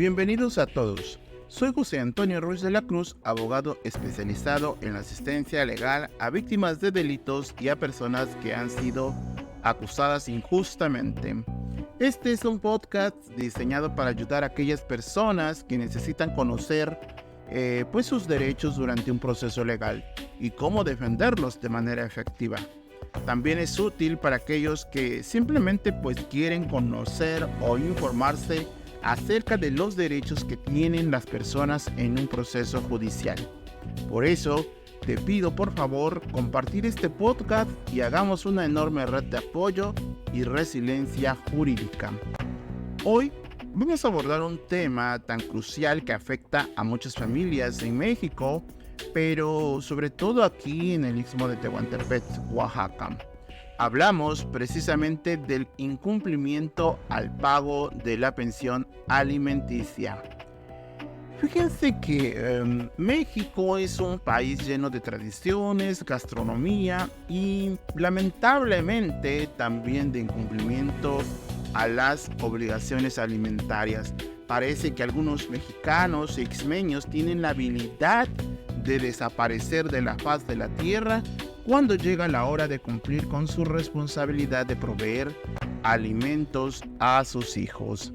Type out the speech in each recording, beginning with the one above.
Bienvenidos a todos. Soy José Antonio Ruiz de la Cruz, abogado especializado en la asistencia legal a víctimas de delitos y a personas que han sido acusadas injustamente. Este es un podcast diseñado para ayudar a aquellas personas que necesitan conocer sus derechos durante un proceso legal y cómo defenderlos de manera efectiva. También es útil para aquellos que simplemente quieren conocer o informarse acerca de los derechos que tienen las personas en un proceso judicial. Por eso, te pido por favor compartir este podcast y hagamos una enorme red de apoyo y resiliencia jurídica. Hoy vamos a abordar un tema tan crucial que afecta a muchas familias en México, pero sobre todo aquí en el Istmo de Tehuantepec, Oaxaca. Hablamos precisamente del incumplimiento al pago de la pensión alimenticia. Fíjense que México es un país lleno de tradiciones, gastronomía y lamentablemente también de incumplimiento a las obligaciones alimentarias. Parece que algunos mexicanos y exmeños tienen la habilidad de desaparecer de la faz de la tierra cuando llega la hora de cumplir con su responsabilidad de proveer alimentos a sus hijos.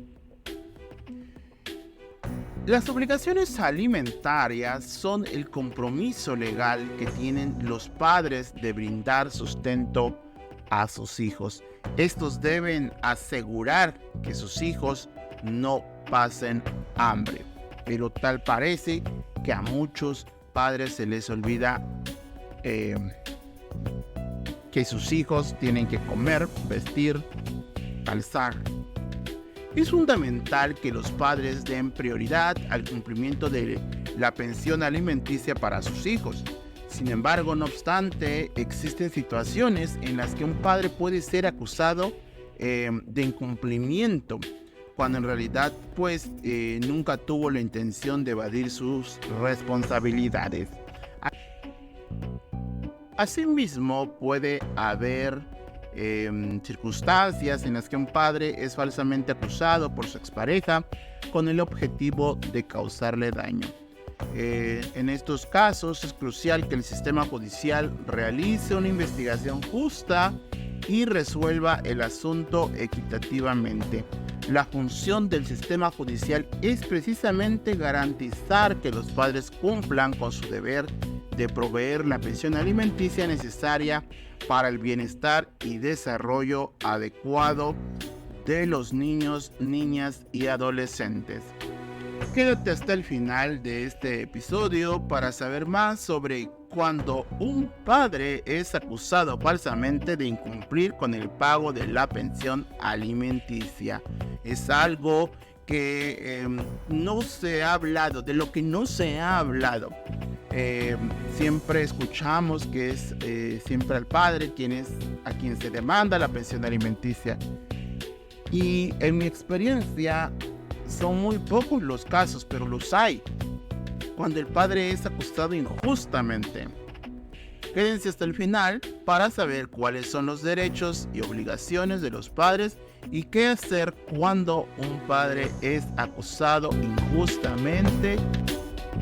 Las obligaciones alimentarias son el compromiso legal que tienen los padres de brindar sustento a sus hijos. Estos deben asegurar que sus hijos no pasen hambre, pero tal parece que a muchos padres se les olvida que sus hijos tienen que comer, vestir, calzar. Es fundamental que los padres den prioridad al cumplimiento de la pensión alimenticia para sus hijos. Sin embargo, no obstante, existen situaciones en las que un padre puede ser acusado de incumplimiento, cuando en realidad nunca tuvo la intención de evadir sus responsabilidades. Asimismo, puede haber circunstancias en las que un padre es falsamente acusado por su expareja con el objetivo de causarle daño. En estos casos es crucial que el sistema judicial realice una investigación justa y resuelva el asunto equitativamente. La función del sistema judicial es precisamente garantizar que los padres cumplan con su deber de proveer la pensión alimenticia necesaria para el bienestar y desarrollo adecuado de los niños, niñas y adolescentes. Quédate hasta el final de este episodio para saber más sobre cuando un padre es acusado falsamente de incumplir con el pago de la pensión alimenticia. Es algo que no se ha hablado, de lo que no se ha hablado. Siempre escuchamos que es siempre al padre a quien se demanda la pensión alimenticia. Y en mi experiencia son muy pocos los casos, pero los hay, cuando el padre es acusado injustamente. Quédense hasta el final para saber cuáles son los derechos y obligaciones de los padres y qué hacer cuando un padre es acusado injustamente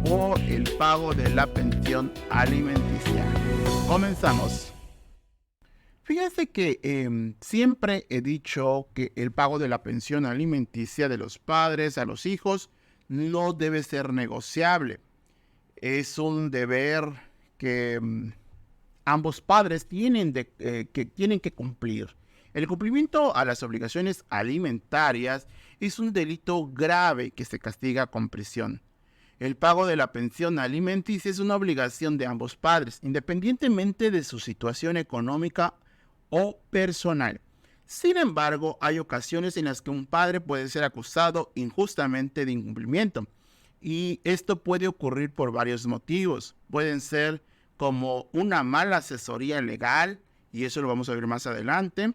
por el pago de la pensión alimenticia. Comenzamos. Fíjense que siempre he dicho que el pago de la pensión alimenticia de los padres a los hijos no debe ser negociable. Es un deber que ambos padres tienen que cumplir. El cumplimiento a las obligaciones alimentarias es un delito grave que se castiga con prisión. El pago de la pensión alimenticia es una obligación de ambos padres, independientemente de su situación económica o personal. Sin embargo, hay ocasiones en las que un padre puede ser acusado injustamente de incumplimiento. Y esto puede ocurrir por varios motivos. Pueden ser como una mala asesoría legal, y eso lo vamos a ver más adelante,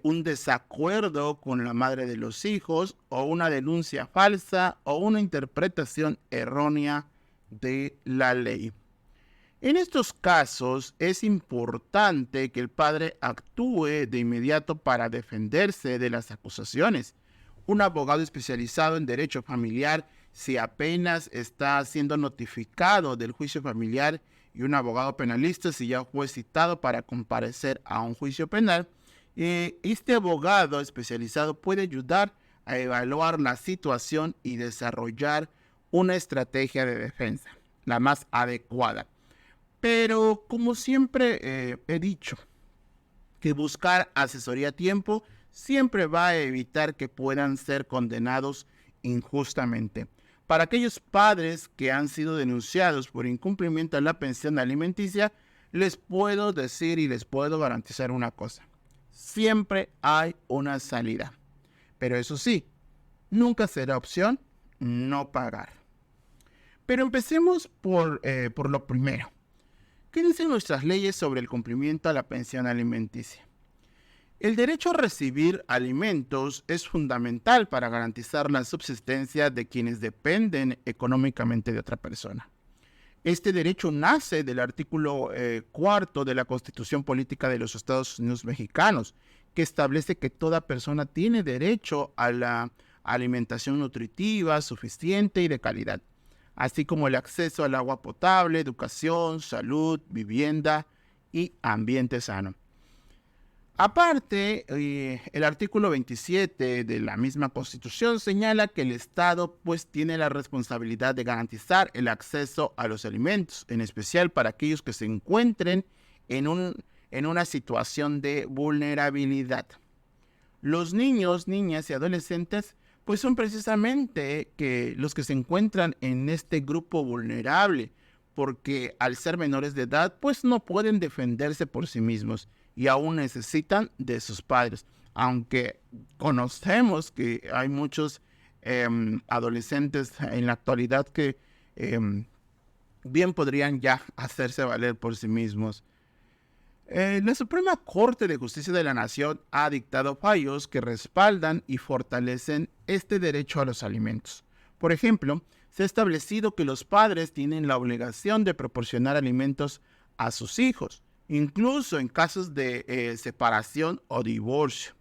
un desacuerdo con la madre de los hijos, o una denuncia falsa, o una interpretación errónea de la ley. En estos casos es importante que el padre actúe de inmediato para defenderse de las acusaciones. un abogado especializado en derecho familiar, si apenas está siendo notificado del juicio familiar, y un abogado penalista si ya fue citado para comparecer a un juicio penal. Este abogado especializado puede ayudar a evaluar la situación y desarrollar una estrategia de defensa, la más adecuada. Pero como siempre he dicho, que buscar asesoría a tiempo siempre va a evitar que puedan ser condenados injustamente. Para aquellos padres que han sido denunciados por incumplimiento de la pensión alimenticia, les puedo decir y les puedo garantizar una cosa. Siempre hay una salida. Pero eso sí, nunca será opción no pagar. Pero empecemos por lo primero. ¿Qué dicen nuestras leyes sobre el cumplimiento a la pensión alimenticia? El derecho a recibir alimentos es fundamental para garantizar la subsistencia de quienes dependen económicamente de otra persona. Este derecho nace del artículo 4 de la Constitución Política de los Estados Unidos Mexicanos, que establece que toda persona tiene derecho a la alimentación nutritiva, suficiente y de calidad, así como el acceso al agua potable, educación, salud, vivienda y ambiente sano. Aparte, el artículo 27 de la misma Constitución señala que el Estado tiene la responsabilidad de garantizar el acceso a los alimentos, en especial para aquellos que se encuentren en una situación de vulnerabilidad. Los niños, niñas y adolescentes son precisamente los que se encuentran en este grupo vulnerable, porque al ser menores de edad, no pueden defenderse por sí mismos y aún necesitan de sus padres. Aunque conocemos que hay muchos adolescentes en la actualidad que bien podrían ya hacerse valer por sí mismos. La Suprema Corte de Justicia de la Nación ha dictado fallos que respaldan y fortalecen este derecho a los alimentos. Por ejemplo, se ha establecido que los padres tienen la obligación de proporcionar alimentos a sus hijos, incluso en casos de separación o divorcio.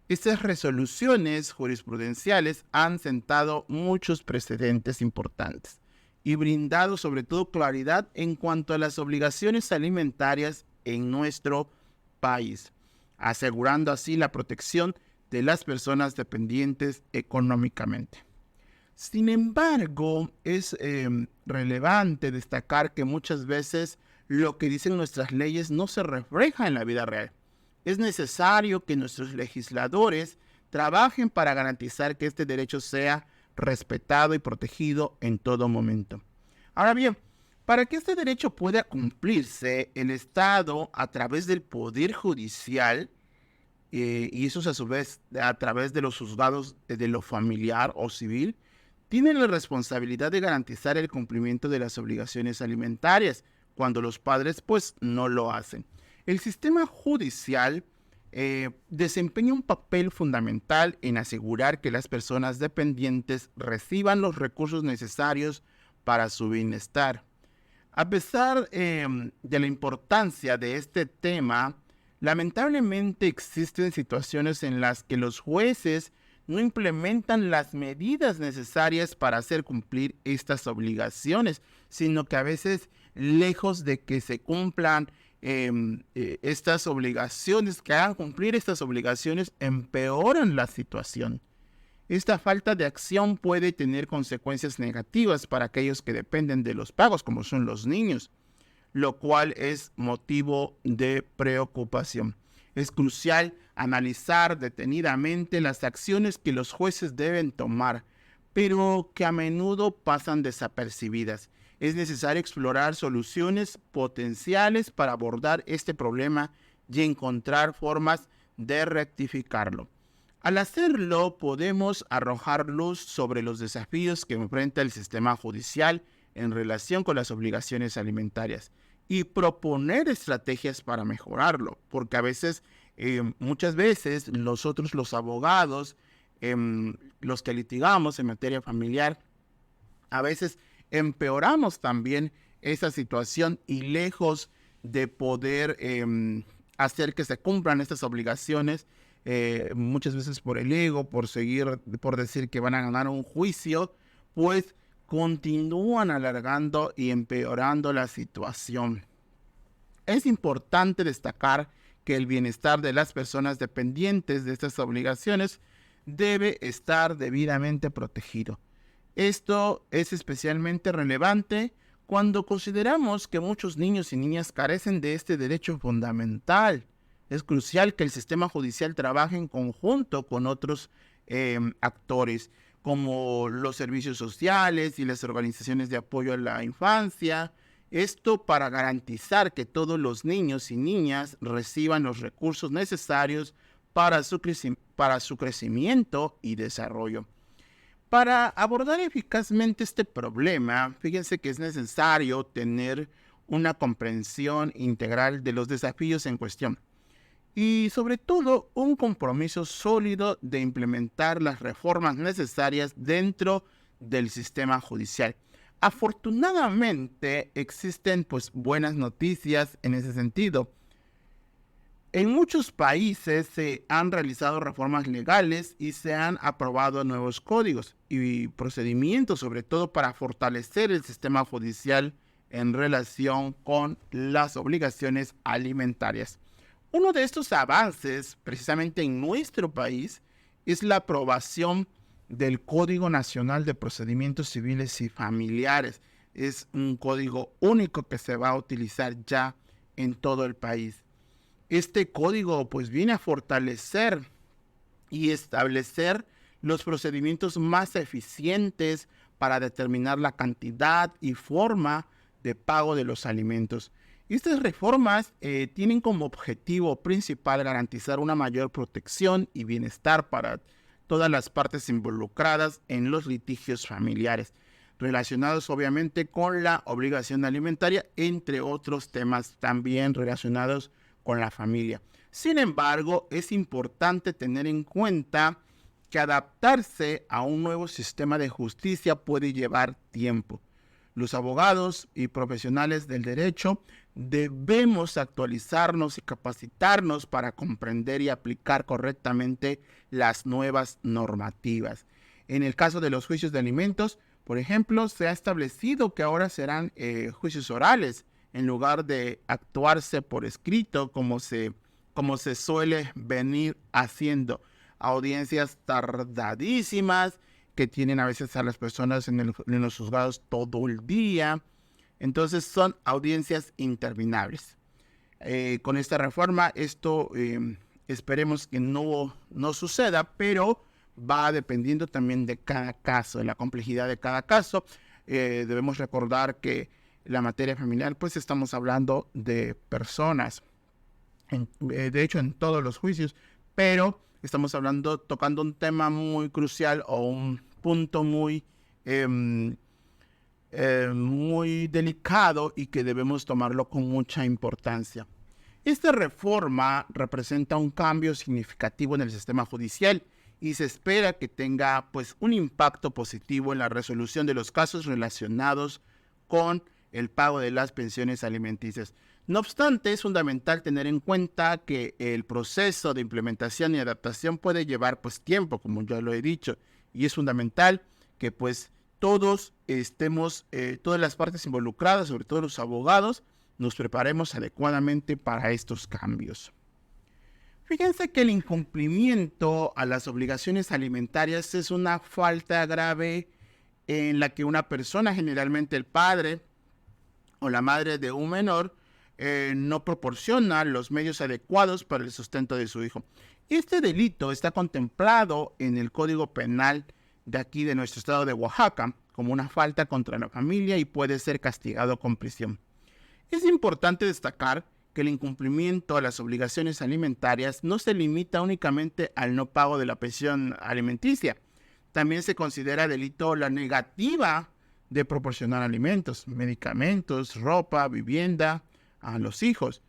Estas resoluciones jurisprudenciales han sentado muchos precedentes importantes y brindado sobre todo claridad en cuanto a las obligaciones alimentarias en nuestro país, asegurando así la protección de las personas dependientes económicamente. Sin embargo, es relevante destacar que muchas veces lo que dicen nuestras leyes no se refleja en la vida real. Es necesario que nuestros legisladores trabajen para garantizar que este derecho sea respetado y protegido en todo momento. Ahora bien, para que este derecho pueda cumplirse, el Estado, a través del Poder Judicial, y eso a su vez a través de los juzgados de lo familiar o civil, tienen la responsabilidad de garantizar el cumplimiento de las obligaciones alimentarias cuando los padres no lo hacen. El sistema judicial desempeña un papel fundamental en asegurar que las personas dependientes reciban los recursos necesarios para su bienestar. A pesar de la importancia de este tema, lamentablemente existen situaciones en las que los jueces no implementan las medidas necesarias para hacer cumplir estas obligaciones, sino que a veces, lejos de que se cumplan estas obligaciones, que hagan cumplir estas obligaciones, empeoran la situación. Esta falta de acción puede tener consecuencias negativas para aquellos que dependen de los pagos, como son los niños, lo cual es motivo de preocupación. Es crucial analizar detenidamente las acciones que los jueces deben tomar, pero que a menudo pasan desapercibidas. Es necesario explorar soluciones potenciales para abordar este problema y encontrar formas de rectificarlo. Al hacerlo, podemos arrojar luz sobre los desafíos que enfrenta el sistema judicial en relación con las obligaciones alimentarias y proponer estrategias para mejorarlo, porque a veces, muchas veces, nosotros los abogados, los que litigamos en materia familiar, a veces empeoramos también esa situación y lejos de poder hacer que se cumplan estas obligaciones, muchas veces por el ego, por decir que van a ganar un juicio, pues continúan alargando y empeorando la situación. Es importante destacar que el bienestar de las personas dependientes de estas obligaciones debe estar debidamente protegido. Esto es especialmente relevante cuando consideramos que muchos niños y niñas carecen de este derecho fundamental. Es crucial que el sistema judicial trabaje en conjunto con otros actores, como los servicios sociales y las organizaciones de apoyo a la infancia. Esto para garantizar que todos los niños y niñas reciban los recursos necesarios para su crecimiento y desarrollo. Para abordar eficazmente este problema, fíjense que es necesario tener una comprensión integral de los desafíos en cuestión y sobre todo un compromiso sólido de implementar las reformas necesarias dentro del sistema judicial. Afortunadamente existen buenas noticias en ese sentido. En muchos países se han realizado reformas legales y se han aprobado nuevos códigos y procedimientos, sobre todo para fortalecer el sistema judicial en relación con las obligaciones alimentarias. Uno de estos avances, precisamente en nuestro país, es la aprobación del Código Nacional de Procedimientos Civiles y Familiares. Es un código único que se va a utilizar ya en todo el país. Este código viene a fortalecer y establecer los procedimientos más eficientes para determinar la cantidad y forma de pago de los alimentos. Estas reformas tienen como objetivo principal garantizar una mayor protección y bienestar para todas las partes involucradas en los litigios familiares, relacionados obviamente con la obligación alimentaria, entre otros temas también relacionados con la familia. Sin embargo, es importante tener en cuenta que adaptarse a un nuevo sistema de justicia puede llevar tiempo. Los abogados y profesionales del derecho debemos actualizarnos y capacitarnos para comprender y aplicar correctamente las nuevas normativas. En el caso de los juicios de alimentos, por ejemplo, se ha establecido que ahora serán juicios orales, en lugar de actuarse por escrito como se suele venir haciendo. Audiencias tardadísimas que tienen a veces a las personas en los juzgados todo el día. Entonces son audiencias interminables. Con esta reforma esto esperemos que no suceda, pero va dependiendo también de cada caso, de la complejidad de cada caso. Debemos recordar que la materia familiar, estamos hablando de personas, de hecho en todos los juicios, pero estamos tocando un tema muy crucial o un punto muy delicado y que debemos tomarlo con mucha importancia. Esta reforma representa un cambio significativo en el sistema judicial y se espera que tenga un impacto positivo en la resolución de los casos relacionados con el pago de las pensiones alimenticias. No obstante, es fundamental tener en cuenta que el proceso de implementación y adaptación puede llevar tiempo, como ya lo he dicho, y es fundamental que todos estemos, todas las partes involucradas, sobre todo los abogados, nos preparemos adecuadamente para estos cambios. Fíjense que el incumplimiento a las obligaciones alimentarias es una falta grave en la que una persona, generalmente el padre o la madre de un menor, no proporciona los medios adecuados para el sustento de su hijo. Este delito está contemplado en el Código Penal de aquí de nuestro estado de Oaxaca como una falta contra la familia y puede ser castigado con prisión. Es importante destacar que el incumplimiento a las obligaciones alimentarias no se limita únicamente al no pago de la pensión alimenticia. También se considera delito la negativa de proporcionar alimentos, medicamentos, ropa, vivienda a los hijos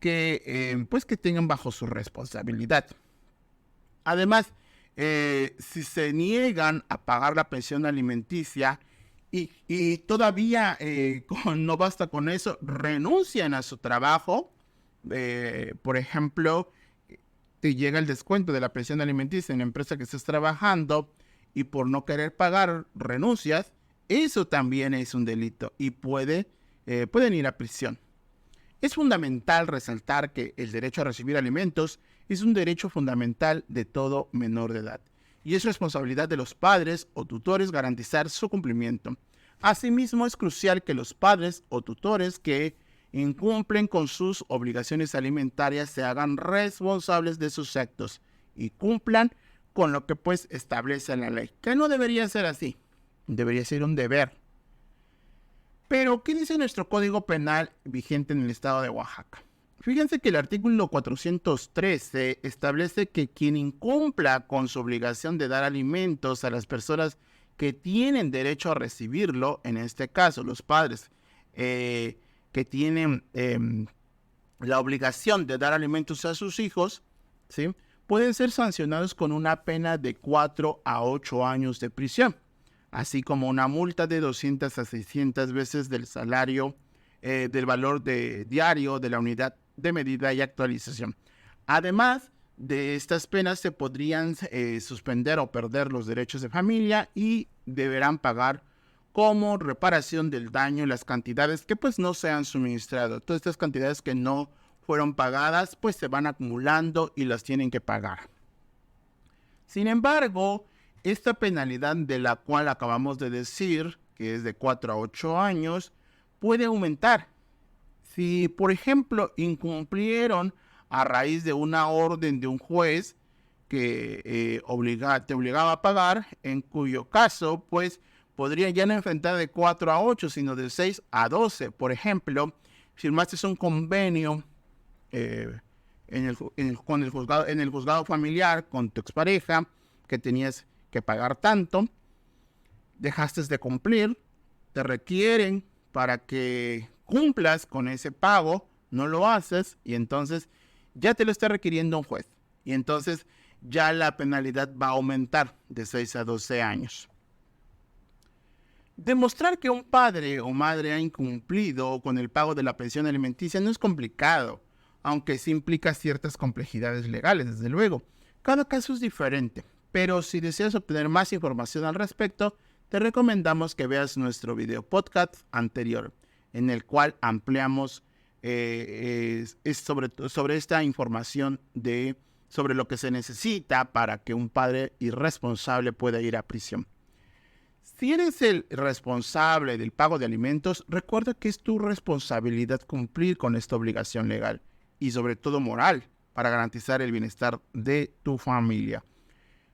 que tengan bajo su responsabilidad. Además, si se niegan a pagar la pensión alimenticia y todavía no basta con eso, renuncian a su trabajo, por ejemplo, te llega el descuento de la pensión alimenticia en la empresa que estés trabajando y por no querer pagar renuncias, eso también es un delito y pueden ir a prisión. Es fundamental resaltar que el derecho a recibir alimentos es un derecho fundamental de todo menor de edad y es responsabilidad de los padres o tutores garantizar su cumplimiento. Asimismo, es crucial que los padres o tutores que incumplen con sus obligaciones alimentarias se hagan responsables de sus actos y cumplan con lo que pues establece la ley, que no debería ser así, debería ser un deber. Pero, ¿qué dice nuestro Código Penal vigente en el estado de Oaxaca? Fíjense que el artículo 413 establece que quien incumpla con su obligación de dar alimentos a las personas que tienen derecho a recibirlo, en este caso los padres que tienen la obligación de dar alimentos a sus hijos, ¿sí?, pueden ser sancionados con una pena de 4 a 8 años de prisión, así como una multa de 200 a 600 veces del salario del valor diario de la unidad de medida y actualización. Además de estas penas, se podrían suspender o perder los derechos de familia y deberán pagar como reparación del daño las cantidades que pues no se han suministrado. Todas estas cantidades que no fueron pagadas pues se van acumulando y las tienen que pagar. Sin embargo, esta penalidad de la cual acabamos de decir, que es de 4 a 8 años, puede aumentar. Si, por ejemplo, incumplieron a raíz de una orden de un juez que te obligaba a pagar, en cuyo caso, pues, podrían ya no enfrentar de 4 a 8, sino de 6 a 12. Por ejemplo, firmaste un convenio en el juzgado familiar con tu expareja, que tenías que pagar tanto, dejaste de cumplir, te requieren para que cumplas con ese pago, no lo haces y entonces ya te lo está requiriendo un juez y entonces ya la penalidad va a aumentar de 6 a 12 años. Demostrar que un padre o madre ha incumplido con el pago de la pensión alimenticia no es complicado, aunque sí implica ciertas complejidades legales, desde luego. Cada caso es diferente, pero si deseas obtener más información al respecto, te recomendamos que veas nuestro video podcast anterior, en el cual ampliamos sobre esta información sobre lo que se necesita para que un padre irresponsable pueda ir a prisión. Si eres el responsable del pago de alimentos, recuerda que es tu responsabilidad cumplir con esta obligación legal y sobre todo moral para garantizar el bienestar de tu familia.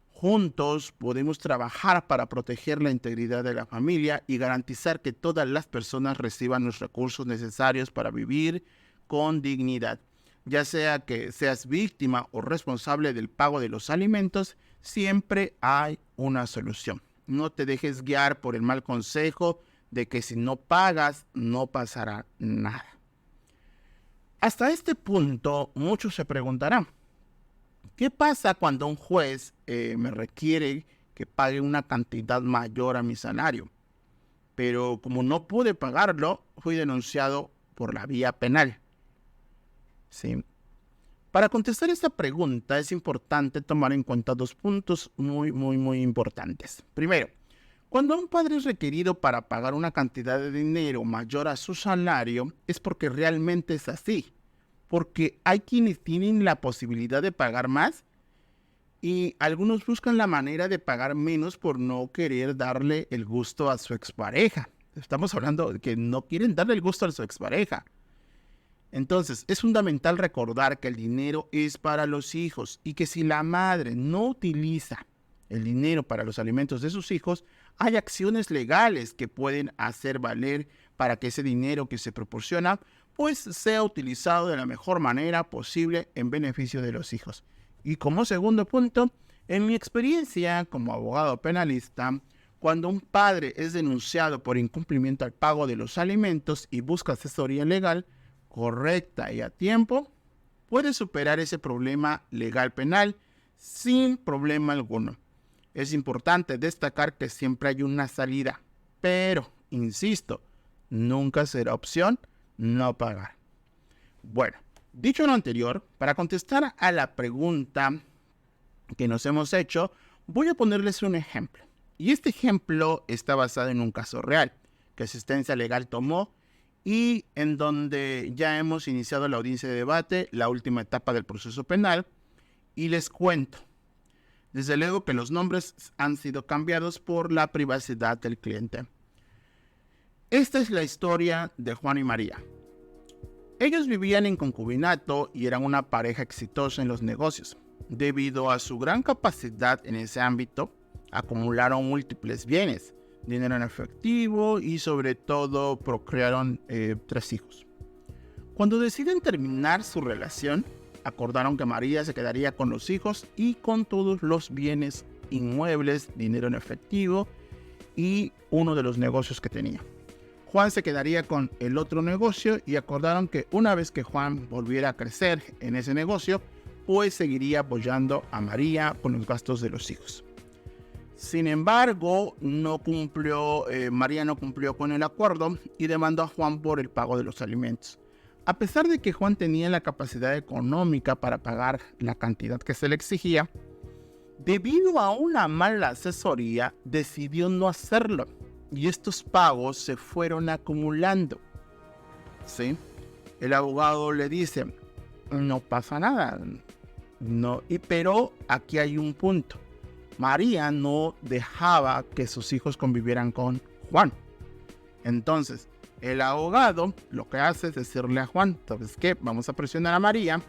Juntos podemos trabajar para proteger la integridad de la familia y garantizar que todas las personas reciban los recursos necesarios para vivir con dignidad. Ya sea que seas víctima o responsable del pago de los alimentos, siempre hay una solución. No te dejes guiar por el mal consejo de que si no pagas, no pasará nada. Hasta este punto, muchos se preguntarán, ¿qué pasa cuando un juez me requiere que pague una cantidad mayor a mi salario? Pero como no pude pagarlo, fui denunciado por la vía penal. ¿Sí? Para contestar esta pregunta es importante tomar en cuenta 2 puntos muy importantes. Primero, cuando un padre es requerido para pagar una cantidad de dinero mayor a su salario, es porque realmente es así. Porque hay quienes tienen la posibilidad de pagar más y algunos buscan la manera de pagar menos por no querer darle el gusto a su expareja. Estamos hablando de que no quieren darle el gusto a su expareja. Entonces, es fundamental recordar que el dinero es para los hijos y que si la madre no utiliza el dinero para los alimentos de sus hijos, hay acciones legales que pueden hacer valer para que ese dinero que se proporciona pues sea utilizado de la mejor manera posible en beneficio de los hijos. Y como segundo punto, en mi experiencia como abogado penalista, cuando un padre es denunciado por incumplimiento al pago de los alimentos y busca asesoría legal correcta y a tiempo, puede superar ese problema legal penal sin problema alguno. Es importante destacar que siempre hay una salida, pero, insisto, nunca será opción no pagar. Bueno, Dicho lo anterior, para contestar a la pregunta que nos hemos hecho, voy a ponerles un ejemplo. Y este ejemplo está basado en un caso real que Asistencia Legal tomó y en donde ya hemos iniciado la audiencia de debate, la última etapa del proceso penal. Y les cuento, desde luego que los nombres han sido cambiados por la privacidad del cliente. Esta es la historia de Juan y María. Ellos vivían en concubinato y eran una pareja exitosa en los negocios. Debido a su gran capacidad en ese ámbito, acumularon múltiples bienes, dinero en efectivo y sobre todo procrearon 3 hijos. Cuando deciden terminar su relación, acordaron que María se quedaría con los hijos y con todos los bienes inmuebles, dinero en efectivo y uno de los negocios que tenía. Juan se quedaría con el otro negocio y acordaron que una vez que Juan volviera a crecer en ese negocio, pues seguiría apoyando a María con los gastos de los hijos. Sin embargo, María no cumplió con el acuerdo y demandó a Juan por el pago de los alimentos. A pesar de que Juan tenía la capacidad económica para pagar la cantidad que se le exigía, debido a una mala asesoría, decidió no hacerlo. Y estos pagos se fueron acumulando. ¿Sí? El abogado le dice, no pasa nada. Pero aquí hay un punto. María no dejaba que sus hijos convivieran con Juan. Entonces, el abogado lo que hace es decirle a Juan, ¿sabes qué? Vamos a presionar a María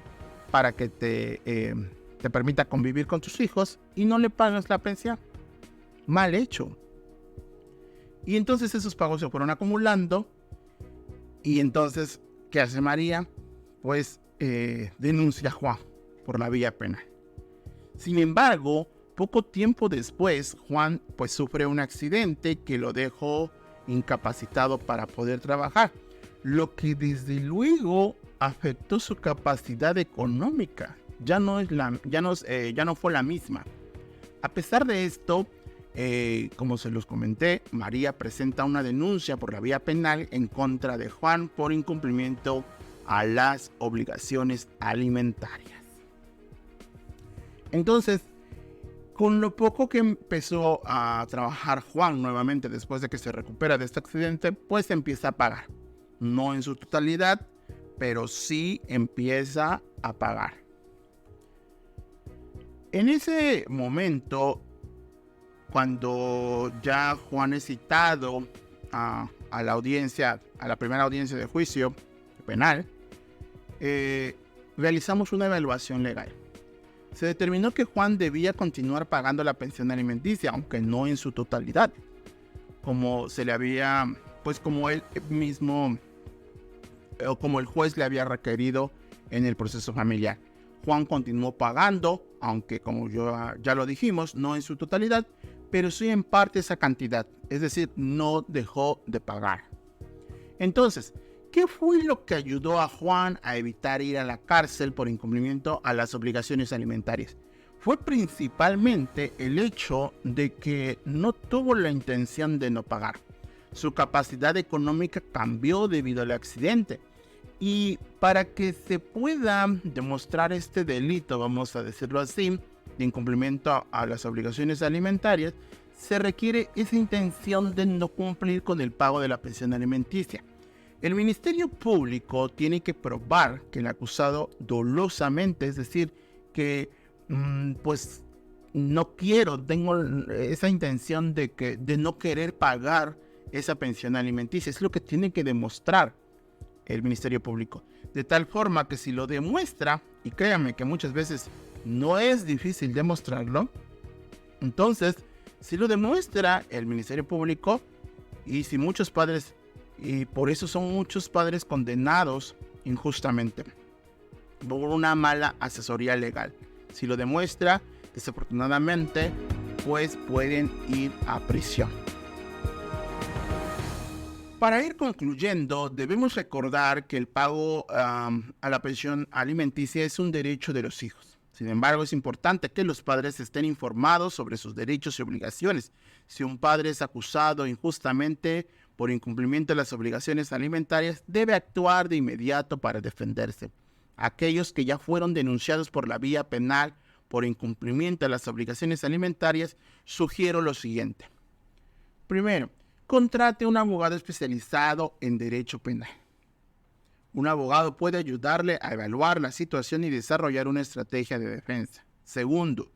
para que te permita convivir con tus hijos y no le pagues la pensión. Mal hecho. Y entonces esos pagos se fueron acumulando. Y entonces, ¿qué hace María? Pues denuncia a Juan por la vía penal. Sin embargo, poco tiempo después, Juan pues sufre un accidente que lo dejó incapacitado para poder trabajar, lo que desde luego afectó su capacidad económica. Ya no fue la misma. A pesar de esto, como se los comenté, María presenta una denuncia por la vía penal en contra de Juan por incumplimiento a las obligaciones alimentarias. Entonces, con lo poco que empezó a trabajar Juan nuevamente después de que se recupera de este accidente, pues empieza a pagar. No en su totalidad, pero sí empieza a pagar. En ese momento, cuando ya Juan es citado a la primera audiencia de juicio penal, realizamos una evaluación legal. Se determinó que Juan debía continuar pagando la pensión alimenticia, aunque no en su totalidad, como él mismo, o como el juez le había requerido en el proceso familiar. Juan continuó pagando, aunque como ya lo dijimos, no en su totalidad, pero sí en parte esa cantidad, es decir, no dejó de pagar. Entonces, ¿qué fue lo que ayudó a Juan a evitar ir a la cárcel por incumplimiento a las obligaciones alimentarias? Fue principalmente el hecho de que no tuvo la intención de no pagar. Su capacidad económica cambió debido al accidente. Y para que se pueda demostrar este delito, vamos a decirlo así, de incumplimiento a las obligaciones alimentarias, se requiere esa intención de no cumplir con el pago de la pensión alimenticia. El Ministerio Público tiene que probar que el acusado dolosamente, es decir, que tengo esa intención de no querer pagar esa pensión alimenticia. Es lo que tiene que demostrar el Ministerio Público. De tal forma que si lo demuestra, y créanme que muchas veces no es difícil demostrarlo, entonces, si lo demuestra el Ministerio Público, y si muchos padres, y por eso son muchos padres condenados injustamente por una mala asesoría legal. Si lo demuestra, desafortunadamente, pues pueden ir a prisión. Para ir concluyendo, debemos recordar que el pago a la pensión alimenticia es un derecho de los hijos. Sin embargo, es importante que los padres estén informados sobre sus derechos y obligaciones. Si un padre es acusado injustamente por incumplimiento de las obligaciones alimentarias, debe actuar de inmediato para defenderse. aquellos que ya fueron denunciados por la vía penal por incumplimiento de las obligaciones alimentarias, sugiero lo siguiente. Primero, contrate un abogado especializado en derecho penal. Un abogado puede ayudarle a evaluar la situación y desarrollar una estrategia de defensa. Segundo,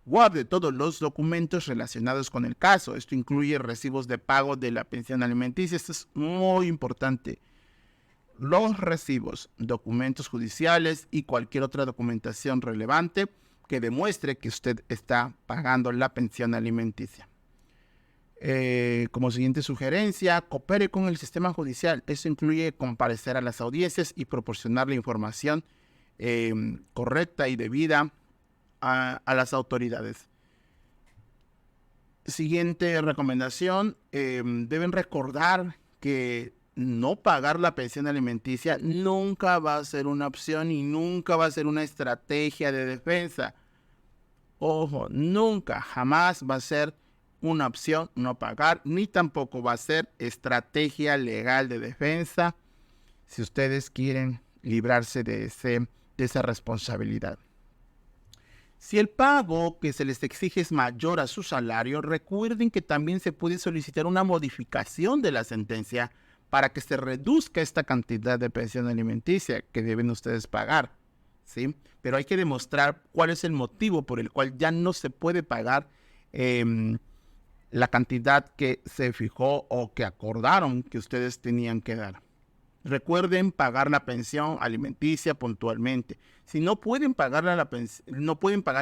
guarde todos los documentos relacionados con el caso. Esto incluye recibos de pago de la pensión alimenticia. Esto es muy importante. Los recibos, documentos judiciales y cualquier otra documentación relevante que demuestre que usted está pagando la pensión alimenticia. Como siguiente sugerencia, coopere con el sistema judicial. Eso incluye comparecer a las audiencias y proporcionar la información correcta y debida a las autoridades. Siguiente recomendación, deben recordar que no pagar la pensión alimenticia nunca va a ser una opción y nunca va a ser una estrategia de defensa. Ojo, nunca, jamás va a ser una opción no pagar, ni tampoco va a ser estrategia legal de defensa si ustedes quieren librarse de esa responsabilidad. Si el pago que se les exige es mayor a su salario, recuerden que también se puede solicitar una modificación de la sentencia para que se reduzca esta cantidad de pensión alimenticia que deben ustedes pagar, ¿sí? Pero hay que demostrar cuál es el motivo por el cual ya no se puede pagar la cantidad que se fijó o que acordaron que ustedes tenían que dar. Recuerden pagar la pensión alimenticia puntualmente. Si no pueden pagar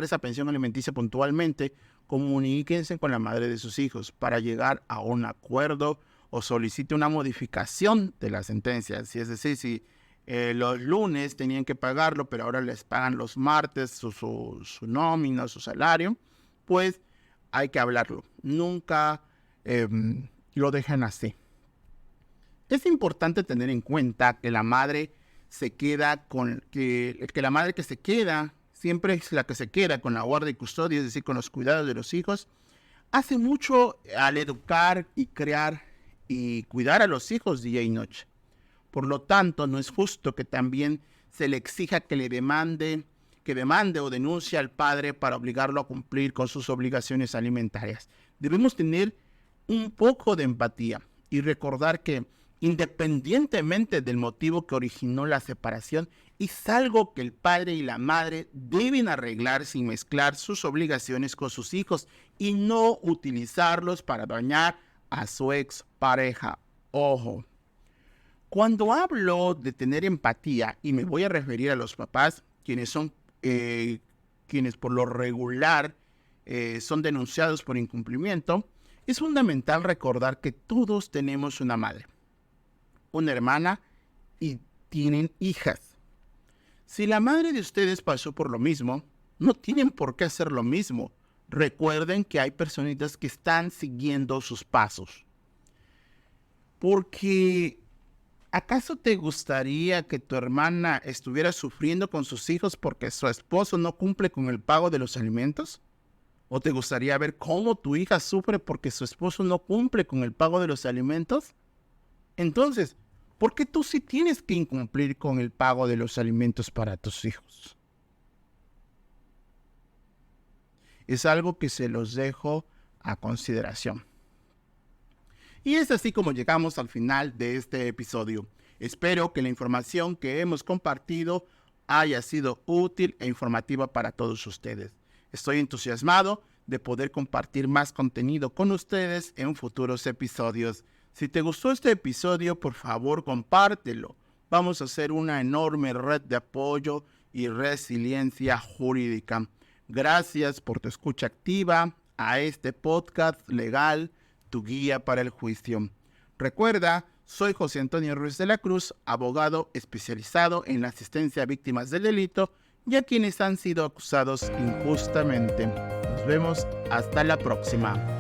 esa pensión alimenticia puntualmente, comuníquense con la madre de sus hijos para llegar a un acuerdo o solicite una modificación de la sentencia. Es decir, si los lunes tenían que pagarlo, pero ahora les pagan los martes su nómina, su salario, pues hay que hablarlo. Nunca lo dejen así. Es importante tener en cuenta que la madre la madre que se queda siempre es la que se queda con la guardia y custodia, es decir, con los cuidados de los hijos. Hace mucho al educar y crear y cuidar a los hijos día y noche. Por lo tanto, no es justo que también se le exija que demande o denuncie al padre para obligarlo a cumplir con sus obligaciones alimentarias. Debemos tener un poco de empatía y recordar que independientemente del motivo que originó la separación, es algo que el padre y la madre deben arreglar sin mezclar sus obligaciones con sus hijos y no utilizarlos para dañar a su expareja. Ojo. Cuando hablo de tener empatía, y me voy a referir a los papás, quienes por lo regular son denunciados por incumplimiento, es fundamental recordar que todos tenemos una madre, una hermana y tienen hijas. Si la madre de ustedes pasó por lo mismo, no tienen por qué hacer lo mismo. Recuerden que hay personitas que están siguiendo sus pasos. Porque ¿acaso te gustaría que tu hermana estuviera sufriendo con sus hijos porque su esposo no cumple con el pago de los alimentos? ¿O te gustaría ver cómo tu hija sufre porque su esposo no cumple con el pago de los alimentos? Entonces, ¿por qué tú sí tienes que incumplir con el pago de los alimentos para tus hijos? Es algo que se los dejo a consideración. Y es así como llegamos al final de este episodio. Espero que la información que hemos compartido haya sido útil e informativa para todos ustedes. Estoy entusiasmado de poder compartir más contenido con ustedes en futuros episodios. Si te gustó este episodio, por favor, compártelo. Vamos a hacer una enorme red de apoyo y resiliencia jurídica. Gracias por tu escucha activa a este podcast legal, tu guía para el juicio. Recuerda, soy José Antonio Ruiz de la Cruz, abogado especializado en la asistencia a víctimas del delito y a quienes han sido acusados injustamente. Nos vemos hasta la próxima.